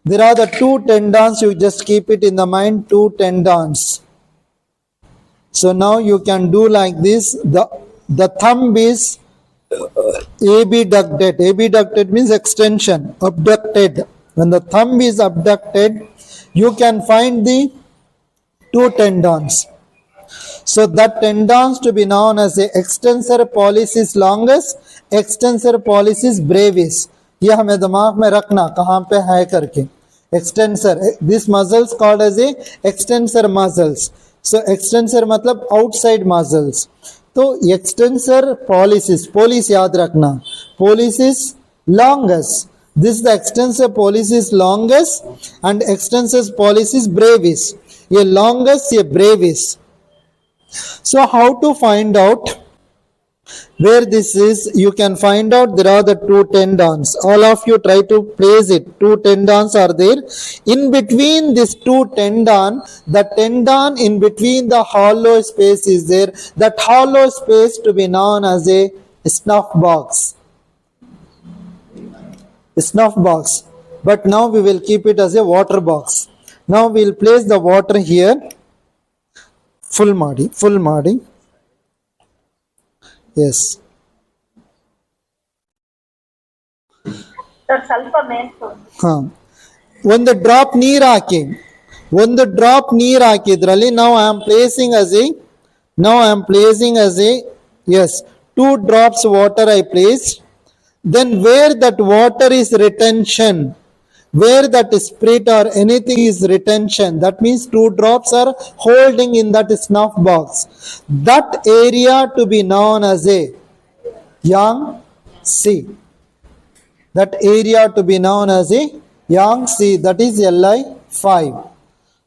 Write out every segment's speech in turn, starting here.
There are the two tendons, you just keep it in the mind, two tendons. So now you can do like this. The thumb is abducted. Abducted means extension, abducted. When the thumb is abducted, you can find the two tendons. So that tendons to be known as the extensor pollicis longus, extensor pollicis brevis. ये हमें दिमाग में रखना कहाँ पे है करके. Extensor, this muscles called as a extensor muscles. So extensor मतलब outside muscles. तो extensor pollicis, pollicis याद रखना, pollicis longus. This is the extensor pollicis longus and extensor pollicis brevis. ये longus, ये brevis. So how to find out where this is? You can find out there are the two tendons. All of you try to place it. Two tendons are there. In between these two tendon, the tendon in between the hollow space is there. That hollow space to be known as a snuff box. Snuff box. But now we will keep it as a water box. Now we will place the water here. Full ಮಾಡಿ. Yes. ಒಂದು drop ನೀರು ಹಾಕಿದ್ರಲ್ಲಿ now I am placing as a yes, 2 drops water I placed. Then where that water is retention, where that spirit or anything is retention, that means 2 drops are holding in that snuff box, that area to be known as a yang C. That area to be known as a yang C, that is Li5.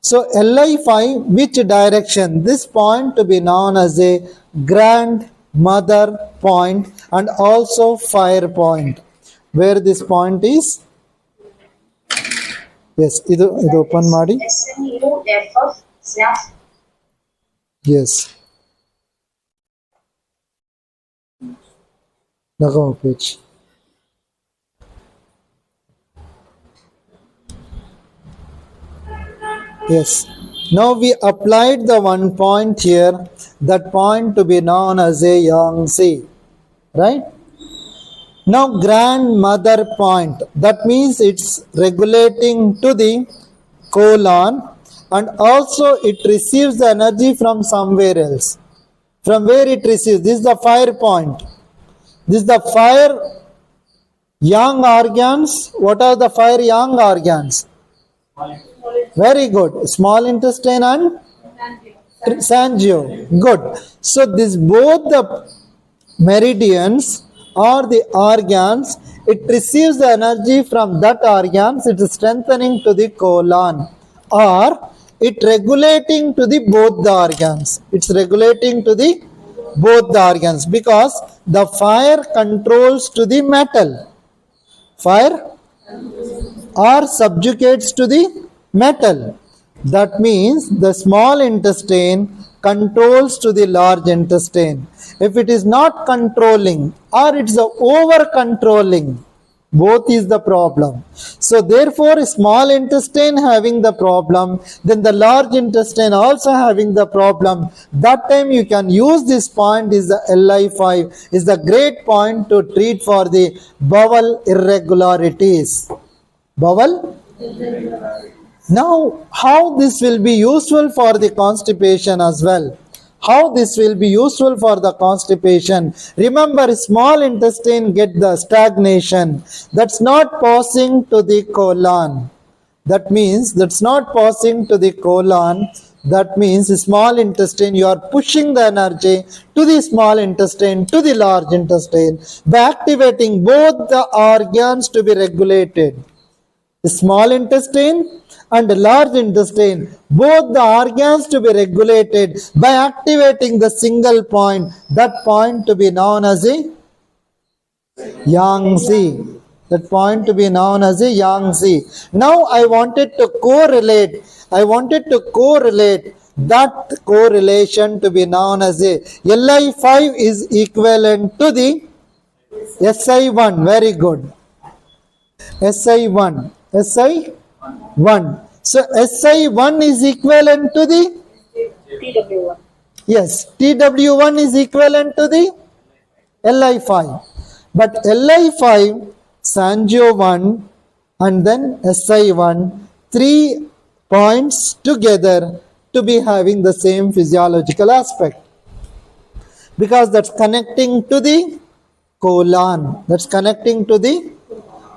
So Li5, which direction? This point to be known as a grandmother point and also fire point. Where this point is? Yes, ಇದು open ಮಾಡಿ. Yes. लगाओ page. Yes. Now we applied the one point here, that point to be known as a yang C. Right? Now grandmother point, that means it's regulating to the colon and also it receives the energy from somewhere else. From where it receives? This is the fire point. This is the fire yang organs. What are the fire yang organs? Very good. Small intestine and Sangio. Good. So this both the meridians or the organs, it receives the energy from that organs, it is strengthening to the colon, or it regulating to the both the organs. It's regulating to the both the organs because the fire controls to the metal. Fire or subjugates to the metal. That means the small intestine controls to the large intestine. If it is not controlling or it's over controlling, both is the problem. So therefore small intestine having the problem, then the large intestine also having the problem. That time you can use this point is the Li5, is the great point to treat for the bowel irregularities. Bowel? Now, how this will be useful for the constipation as well? How this will be useful for the constipation? Remember, small intestine get the stagnation. That's not passing to the colon. That means that's not passing to the colon. That means small intestine, you are pushing the energy to the small intestine, to the large intestine, by activating both the organs to be regulated. The small intestine and large intestine, both the organs to be regulated by activating the single point, that point to be known as a yang C. That point to be known as a yang C. Now I wanted to correlate that correlation to be known as a Li5 is equivalent to the SI1. Very good. SI1. 1. So SI1 is equivalent to the, TW1. yes, TW1 is equivalent to the Li5. But Li5, Sanjo 1 and then SI1, 3 points together to be having the same physiological aspect. Because that's connecting to the colon. That's connecting to the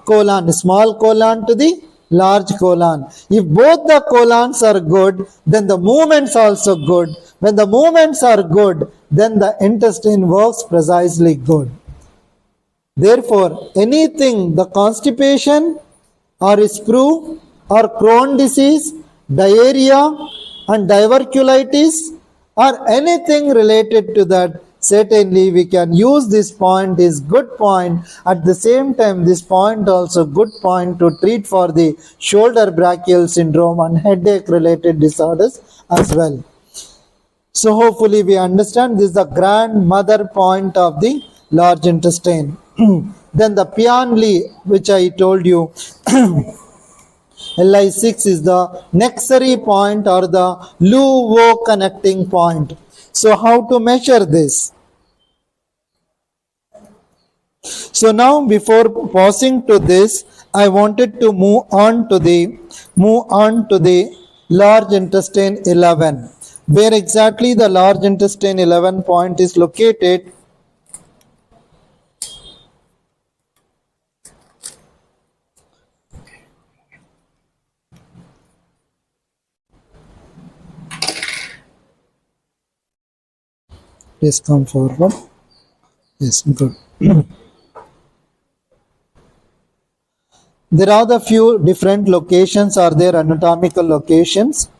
colon, small colon to the large colon. If both the colons are good, then the movements also good. When the movements are good, then the intestine works precisely good. Therefore, anything, the constipation or sprue or Crohn disease, diarrhea and diverculitis or anything related to that, certainly we can use this point is good point. At the same time, this point also good point to treat for the shoulder brachial syndrome and headache related disorders as well. So hopefully we understand this is the grandmother point of the large intestine. Then the Pianli, which I told you, Li6 is the nexary point or the luvo connecting point. So how to measure this? So now before pausing to this, I wanted to move on to the large intestine 11. Where exactly the large intestine 11 point is located? Please come forward. Yes, good. There are the few different locations, are there anatomical locations,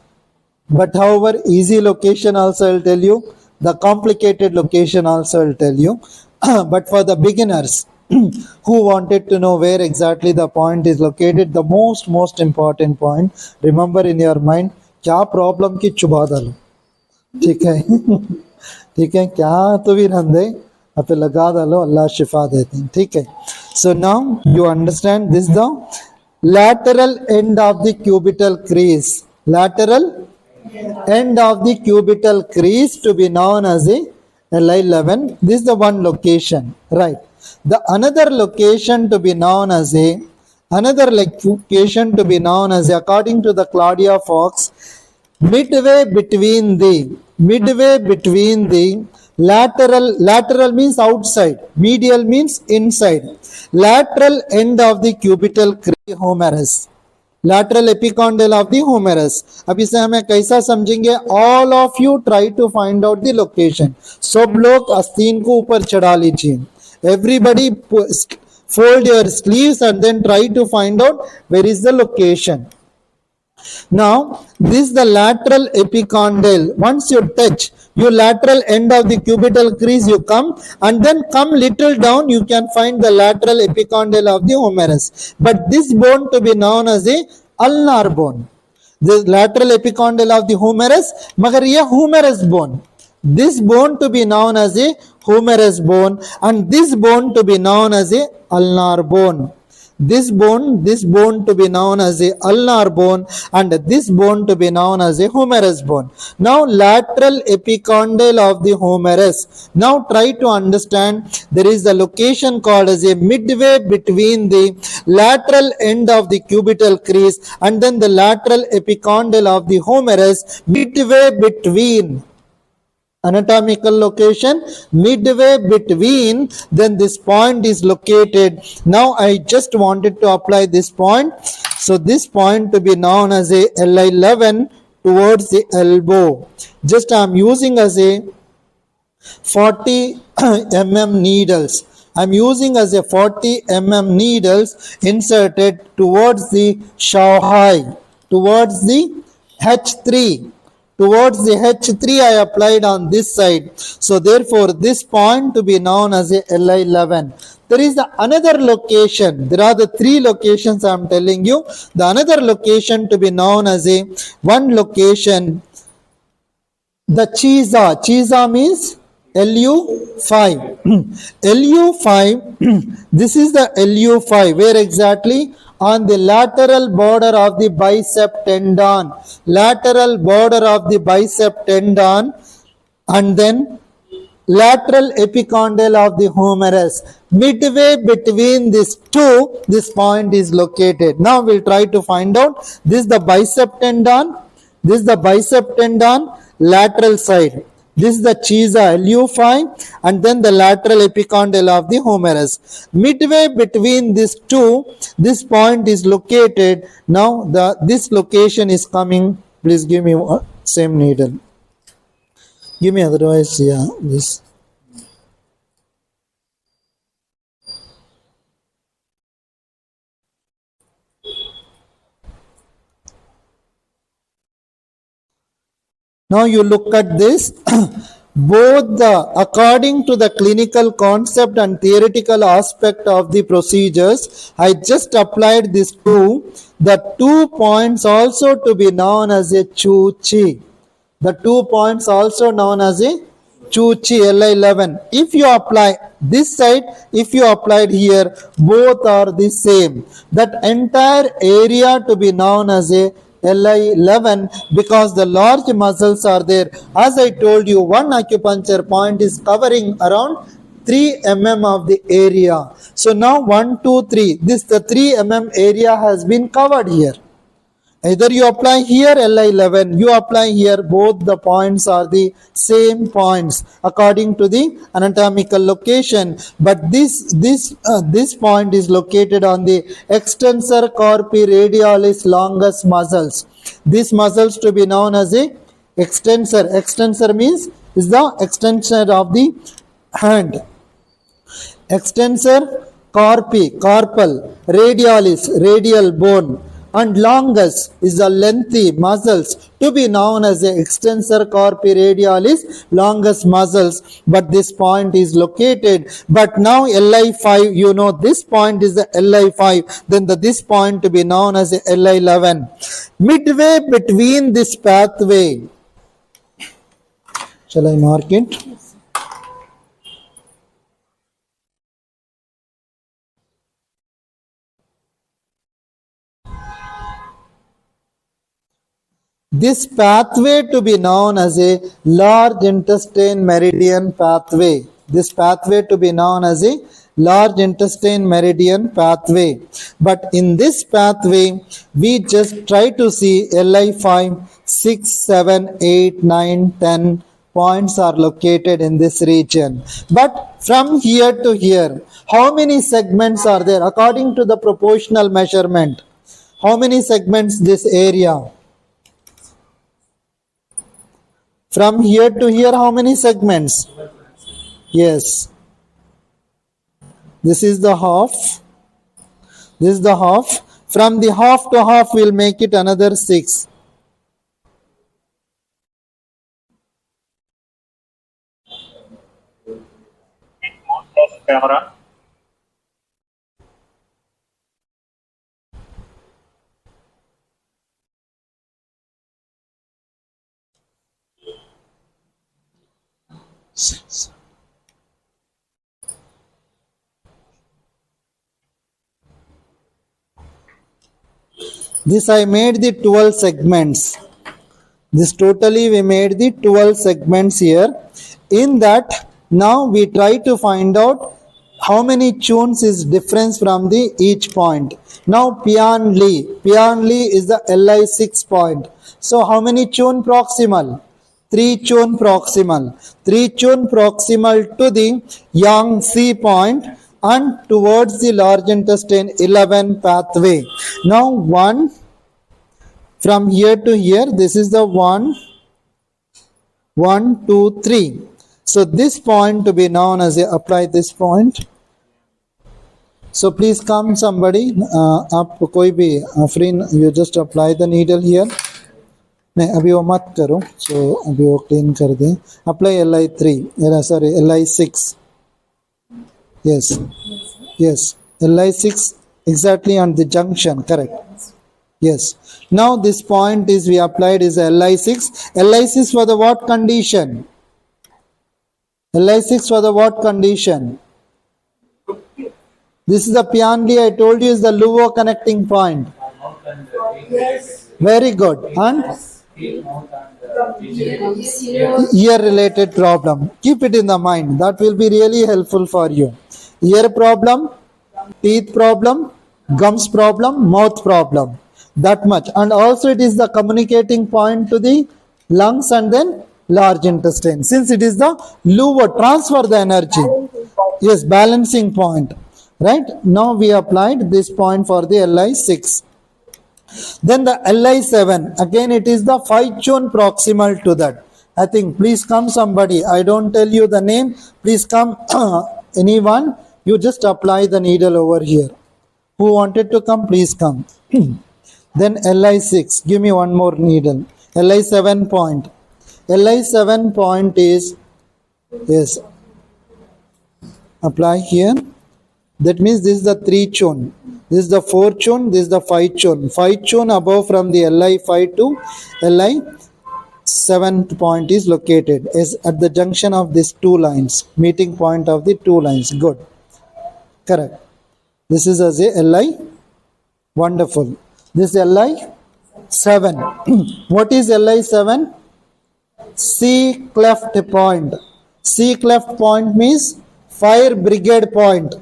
but however easy location also I'll tell you, the complicated location also I'll tell you. But for the beginners who wanted to know where exactly the point is located, the most important point, remember in your mind, क्या problem की चुबा डालो, ठीक है ठीक है, क्या तो भी रंदे अब लगा डालो, अल्लाह शिफा देते हैं, ठीक है. So now you understand this, the lateral end of the cubital crease, lateral end of the cubital crease to be known as a Li11. This is the one location, right? The another location to be known as a according to the Claudia Fox, midway between the lateral means outside, medial means inside, lateral end of the cubital humerus, lateral epicondyle of the humerus. अब इसे हमें कैसा समझेंगे? All of you try to find out the location. सब लोग आस्तीन को ऊपर चढ़ा लीजिए. Everybody fold your sleeves and then try to find out where is the location. Now, this is the lateral epicondyle. Once you touch your lateral end of the cubital crease, you come and then come little down, you can find the lateral epicondyle of the humerus. But this bone to be known as a ulnar bone. The lateral epicondyle of the humerus, magar ye humerus bone. This bone to be known as a humerus bone and this bone to be known as a ulnar bone. This bone to be known as a ulnar bone and this bone to be known as a humerus bone. Now lateral epicondyle of the humerus. Now try to understand, there is a location called as a midway between the lateral end of the cubital crease and then the lateral epicondyle of the humerus, midway between. Anatomical location, midway between, then this point is located. Now I just wanted to apply this point. So this point to be known as a Li11 towards the elbow. Just I am using as a 40 mm needles. I am using as a 40 mm needles inserted towards the Shanghai, towards the H3. Towards the H3 I applied on this side. So therefore this point to be known as a Li11. There is another location. There are the three locations I am telling you. The another location to be known as a one location. The Chiza. Chiza means LU5. LU5. This is the LU5. Where exactly? on the lateral border of the bicep tendon, lateral border of the bicep tendon, and then lateral epicondyle of the humerus. Midway between these two, this point is located. Now we'll try to find out. This is the bicep tendon. This is the bicep tendon, lateral side. This is the Chiesa LU5 and then the lateral epicondyle of the humerus. Midway between these two, this point is located. Now this location is coming. Please give me same needle. Give me otherwise, yeah, this. Now you look at this. Both according to the clinical concept and theoretical aspect of the procedures, I just applied this to the 2 points also to be known as a Chu-Chi. The 2 points also known as a Chu-Chi Li11. If you apply this side, if you applied here, both are the same. That entire area to be known as a Li11 because the large muscles are there. As I told you, one acupuncture point is covering around 3 mm of the area. So now 1, 2, 3. This the 3 mm area has been covered here. Either you apply here Li11, you apply here, both the points are the same points according to the anatomical location. But this point is located on the extensor corpi radialis longus muscles. These muscles to be known as a extensor. Extensor means is the extensor of the hand. Extensor corpi, carpal, radialis, radial bone, and longus is the lengthy muscles to be known as the extensor corpi radialis longus muscles, but this point is located. But now Li5, you know this point is the Li5, then this point to be known as the Li11. Midway between this pathway, shall I mark it? This pathway to be known as a large intestine meridian pathway. This pathway to be known as a large intestine meridian pathway. But in this pathway, we just try to see Li5, 6, 7, 8, 9, 10 points are located in this region. But from here to here, how many segments are there according to the proportional measurement? How many segments this area? From here to here, how many segments? Yes. This is the half. This is the half. From the half to half, we'll make it another 6. Camera. This I made the 12 segments. This totally we made the 12 segments here. In that, now we try to find out how many tunes is difference from the each point. Now Pianli is the Li6 point. So how many tune proximal? 3 tune proximal. 3 tune proximal to the Yang C point and towards the large intestine 11 pathway. Now 1 from here to here, this is the 1, 1, 2, 3. So this point to be known as a, apply this point. So please come somebody, आप कोई भी free, you just apply the needle here. नहीं अभी वो मत करो, so अभी वो clean कर दें. Apply Li3, sorry Li6. Yes, yes, Li6 exactly on the junction, correct. Yes. Now this point is we applied is Li6. Li6 for the what condition? Li6 for the what condition? This is the Pianli I told you is the Luo connecting point. Very good. And ear related problem. Keep it in the mind. That will be really helpful for you. Ear problem, teeth problem, gums problem, mouth problem. That much. And also it is the communicating point to the lungs and then large intestine. Since it is the Luo, transfer the energy. Yes, balancing point. Right? Now we applied this point for the LI6. Then the LI7, again it is the 5 chun proximal to that. I think, please come somebody. I don't tell you the name. Please come, anyone. You just apply the needle over here. Who wanted to come, please come. Then LI6, give me one more needle. LI7 point. LI7 point is, yes, apply here. That means this is the 3 chun. This is the 4 chun, this is the 5 chun. 5 chun above from the LI5 to LI7 point is located is at the junction of these two lines, meeting point of the two lines. Good. Correct. This is as a LI. Wonderful. This LI7. What is LI7? C cleft point. C cleft point means fire brigade point.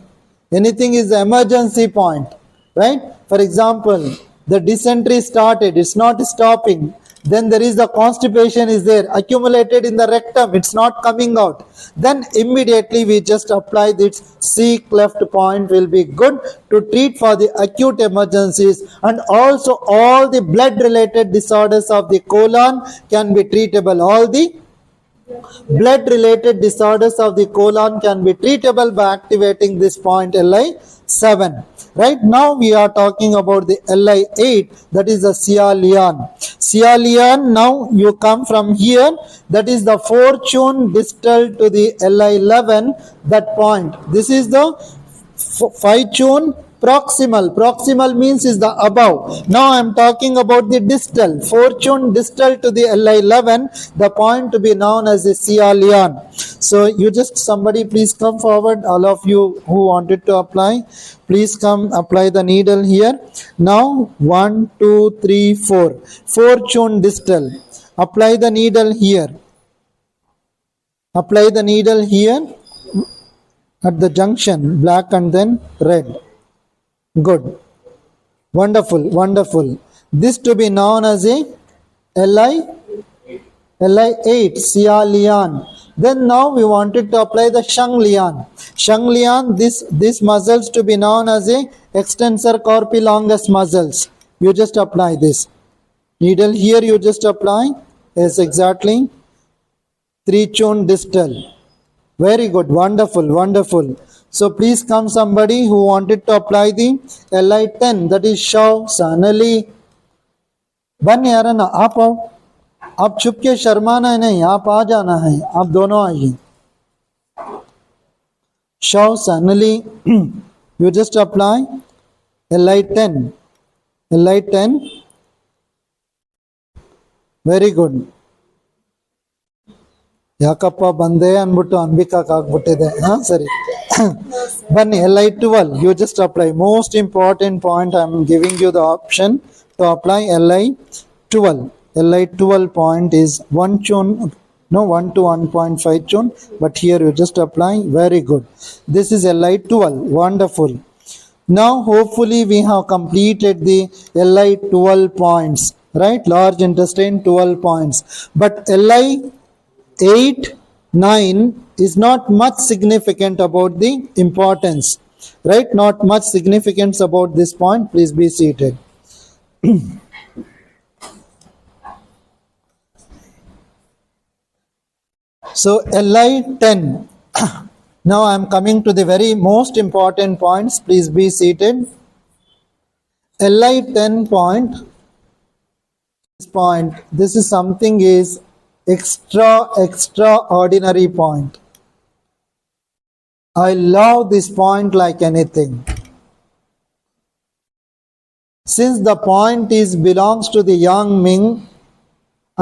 Anything is the emergency point, right? For example, the dysentery started, it's not stopping. Then there is the constipation is there, accumulated in the rectum, it's not coming out. Then immediately we just apply this C cleft point will be good to treat for the acute emergencies, and also all the blood related disorders of the colon can be treatable. All the blood related disorders of the colon can be treatable by activating this point LI7. Right now we are talking about the LI8, that is the Sialian. Sialian, now you come from here, that is the 4 chun distal to the LI11, that point. This is the 5 chun proximal. Proximal means is the above. Now I am talking about the distal. 4 chun distal to the LI11, the point to be known as the Sialian. So you just, somebody please come forward. All of you who wanted to apply, please come apply the needle here. Now 1, 2, 3, 4. 4 chun distal. Apply the needle here. Apply the needle here at the junction, black and then red. Good. Wonderful, wonderful. This to be known as a LI8, Sialian. Then now we wanted to apply the Shanglian. Shanglian, this muscles to be known as a extensor corpi longus muscles. You just apply this. Needle here you just apply. Yes, exactly. 3 chun distal. Very good, wonderful, wonderful. So please come somebody who wanted to apply the LI10, that is Shaw Sanali. बन यार ना आप आओ, आप छुप के शर्माना है नहीं, आप आ जाना है, आप दोनों आइए. Shaw Sanali, you just apply LI10. LI10. Very good. ಯಾಕಪ್ಪ ಬಂದೆ ಅಂದ್ಬಿಟ್ಟು ಅಂಬಿಕಾಕ್ ಆಗ್ಬಿಟ್ಟಿದೆ. ಸರಿ ಬನ್ನಿ. LI12 you just apply. Most important point, I am giving you the option to apply LI12. LI12 point is 1 chun, no, 1 to 1.5 chun, but here you just apply. Very good. This is LI12. Wonderful. Now hopefully we have completed the LI12 points, right? Large intestine 12 points, but LI8, 9 is not much significant about the importance, right? Not much significance about this point. Please be seated. So LI10. Now I am coming to the very most important points. Please be seated. LI10 point. This is something is extraordinary point. I love this point like anything. Since the point is belongs to the Yang Ming,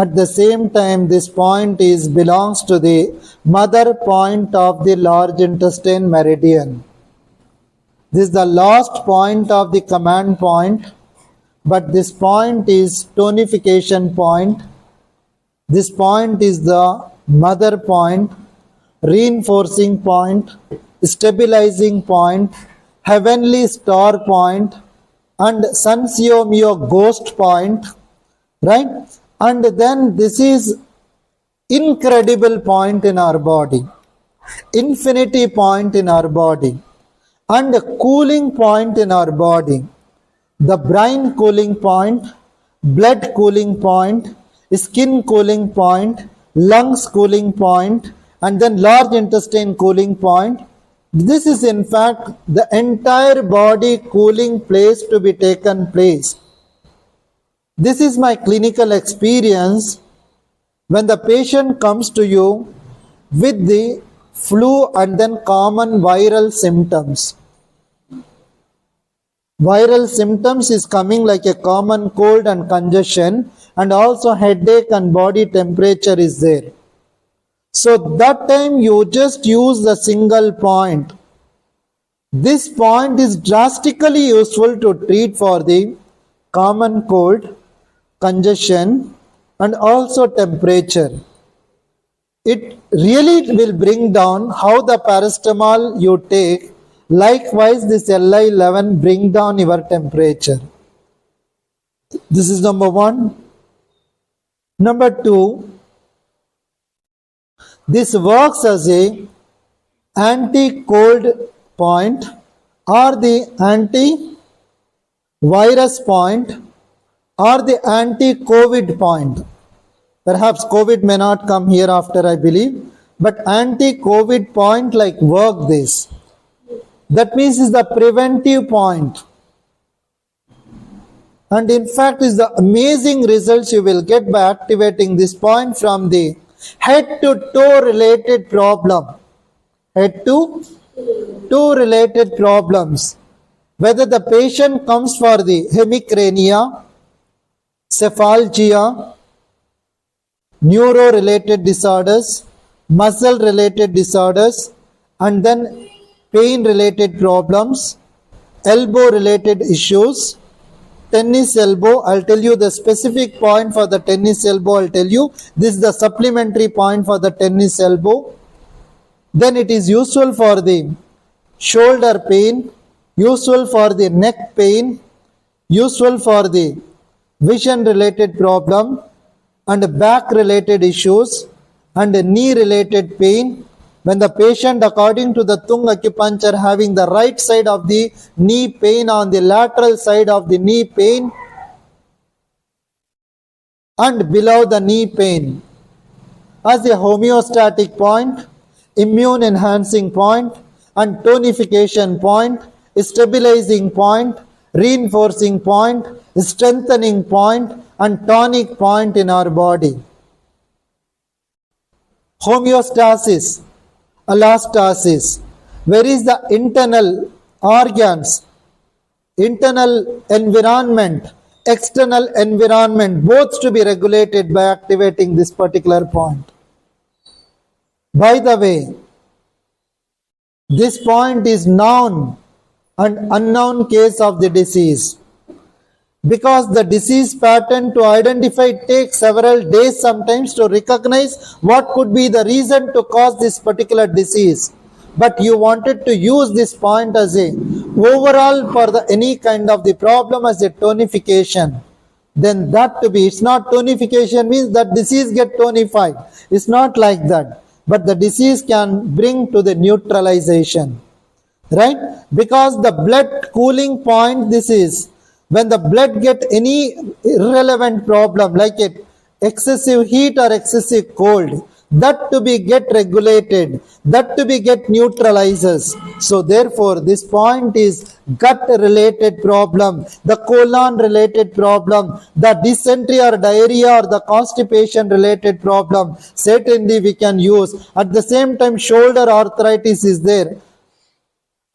at the same time this point is belongs to the mother point of the large intestine meridian. This is the last point of the command point, but this point is tonification point. This point is the mother point, reinforcing point, stabilizing point, heavenly star point, and Sansio ghost point, right? And then this is incredible point in our body, infinity point in our body, and a cooling point in our body. The brain cooling point, blood cooling point, skin cooling point, lungs cooling point, and then large intestine cooling point. This is in fact the entire body cooling place to be taken place. This is my clinical experience when the patient comes to you with the flu and then common viral symptoms. Viral symptoms is coming like a common cold and congestion, and also headache and body temperature is there. So that time you just use the single point. This point is drastically useful to treat for the common cold, congestion, and also temperature. It really will bring down how the paracetamol you take. Likewise, this Li11 bring down your temperature. This is number one. Number two, this works as a anti-cold point or the anti-virus point or the anti-COVID point. Perhaps COVID may not come hereafter, I believe, but anti-COVID point like work this. That means is the preventive point. And in fact is the amazing results you will get by activating this point from the head to toe related problem. Head to toe related problems. Whether the patient comes for the hemicrania, cephalgia, neuro-related disorders, muscle-related disorders, and then pain-related problems, elbow-related issues, tennis elbow. I'll tell you the specific point for the tennis elbow. I'll tell you this is the supplementary point for the tennis elbow. Then it is useful for the shoulder pain, useful for the neck pain, useful for the vision-related problem, and back-related issues, and knee-related pain. When the patient, according to the tongue acupuncture, having the right side of the knee pain on the lateral side of the knee pain and below the knee pain, as a homeostatic point, immune enhancing point, and tonification point, stabilizing point, reinforcing point, strengthening point, and tonic point in our body. Homeostasis, elastasis. Where is the internal organs, internal environment, external environment, both to be regulated by activating this particular point. By the way, this point is known and unknown case of the disease, because the disease pattern to identify takes several days sometimes to recognize what could be the reason to cause this particular disease. But you wanted to use this point as a overall for the any kind of the problem as a tonification. Then that to be, it's not tonification means that disease get tonified. It's not like that. But the disease can bring to the neutralization. Right? Because the blood cooling point this is, when the blood get any irrelevant problem like it excessive heat or excessive cold, that to be get regulated, that to be get neutralizes. So therefore this point is gut related problem, the colon related problem, the dysentery or diarrhea or the constipation related problem, certainly we can use. At the same time shoulder arthritis is there,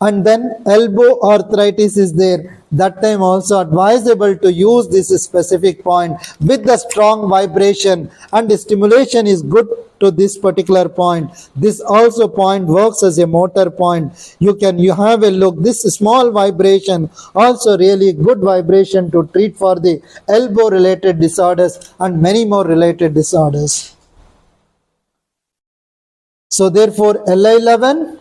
and then elbow arthritis is there, that time also advisable to use this specific point with the strong vibration, and the stimulation is good to this particular point. This also point works as a motor point. You have a look, this small vibration also really good vibration to treat for the elbow related disorders and many more related disorders. So therefore L11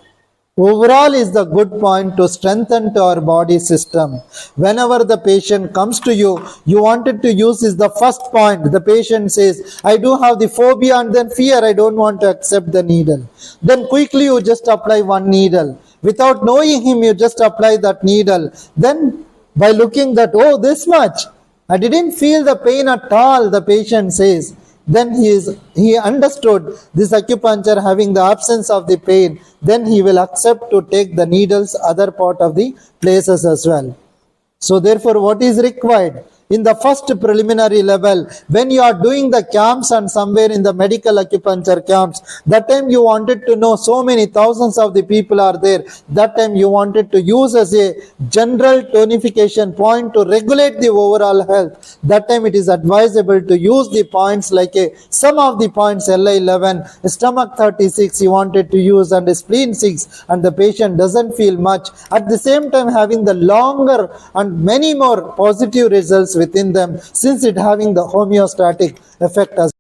overall is the good point to strengthen to our body system. Whenever the patient comes to you, you wanted to use is the first point. The patient says, I do have the phobia and then fear, I don't want to accept the needle. Then quickly you just apply one needle. Without knowing him, you just apply that needle. Then by looking that, oh, this much, I didn't feel the pain at all, the patient says. Then he understood this acupuncture having the absence of the pain. Then he will accept to take the needles other part of the places as well. So therefore what is required? In the first preliminary level, when you are doing the camps and somewhere in the medical acupuncture camps, that time you wanted to know so many thousands of the people are there. That time you wanted to use as a general tonification point to regulate the overall health. That time it is advisable to use the points like some of the points L11, stomach 36 you wanted to use and spleen 6, and the patient doesn't feel much. At the same time having the longer and many more positive results within them, since it having the homeostatic effect as